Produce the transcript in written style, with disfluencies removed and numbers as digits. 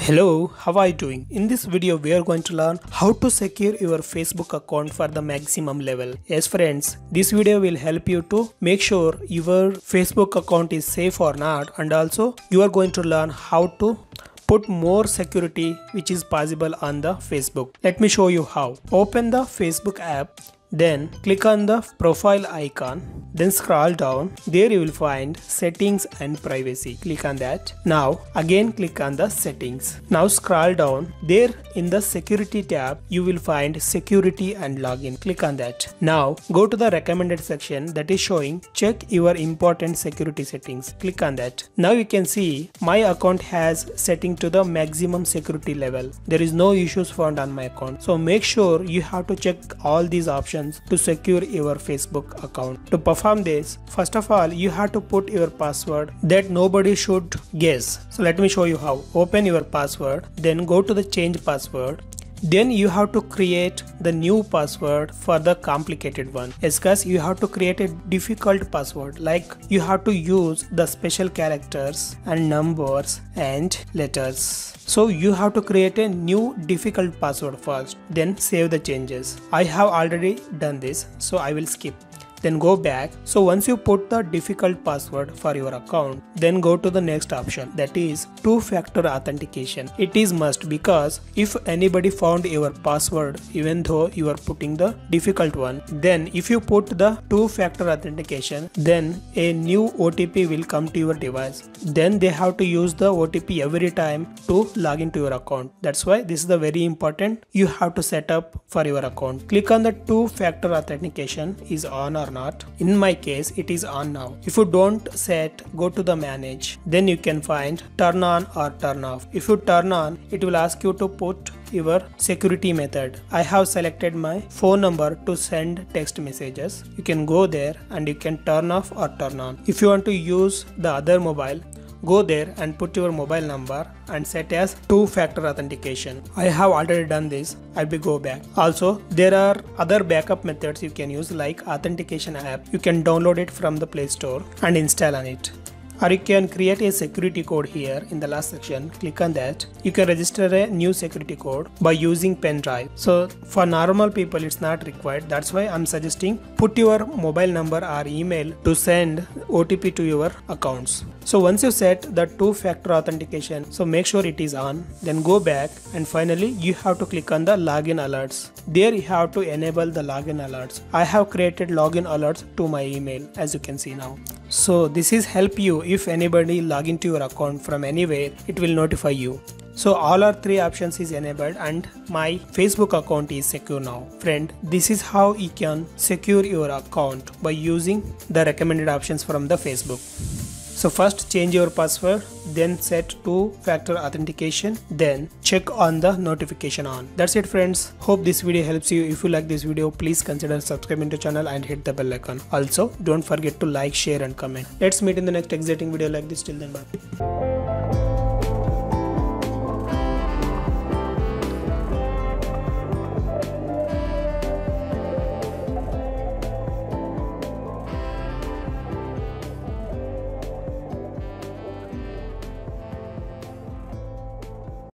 Hello, how are you doing? In this video we are going to learn how to secure your Facebook account for the maximum level. Yes friends, this video will help you to make sure your Facebook account is safe or not, and also you are going to learn how to put more security which is possible on the Facebook. Let me show you how. Open the Facebook app. Then click on the profile icon, then scroll down. There you will find settings and privacy. Click on that. Now again click on the settings. Now scroll down. There in the security tab you will find security and login. Click on that. Now go to the recommended section that is showing check your important security settings. Click on that. Now you can see my account has setting to the maximum security level. There is no issues found on my account. So make sure you have to check all these options to secure your Facebook account. To perform this, first of all you have to put your password that nobody should guess. So let me show you how. Open your password, then go to the change password. Then you have to create the new password for the complicated one. Yes guys, you have to create a difficult password, like you have to use the special characters and numbers and letters. So you have to create a new difficult password first, then save the changes. I have already done this, so I will skip. Then go back. So once you put the difficult password for your account, then go to the next option, that is two-factor authentication. It is must, because if anybody found your password even though you are putting the difficult one, then if you put the two-factor authentication, then a new OTP will come to your device. Then they have to use the OTP every time to log into your account. That's why this is the very important you have to set up for your account. Click on the two-factor authentication is on or not. In my case it is on now. If you don't set, go to the manage. Then you can find turn on or turn off. If you turn on, it will ask you to put your security method. I have selected my phone number to send text messages. You can go there and you can turn off or turn on. If you want to use the other mobile, go there and put your mobile number and set as two-factor authentication. I have already done this. I will go back. Also, there are other backup methods you can use, like authentication app. You can download it from the Play Store and install on it. Or you can create a security code here in the last section. Click on that. You can register a new security code by using pen drive. So for normal people it's not required. That's why I'm suggesting put your mobile number or email to send OTP to your accounts. So once you set the two-factor authentication, so make sure it is on. Then go back and finally you have to click on the login alerts. There you have to enable the login alerts. I have created login alerts to my email, as you can see now. So this is help you if anybody log into your account from anywhere, it will notify you. So all our three options is enabled and my Facebook account is secure now. Friend, this is how you can secure your account by using the recommended options from the Facebook. So first change your password, then set two-factor authentication, then check on the notification on. That's it friends. Hope this video helps you. If you like this video, please consider subscribing to the channel and hit the bell icon. Also, don't forget to like, share and comment. Let's meet in the next exciting video like this. Till then, bye.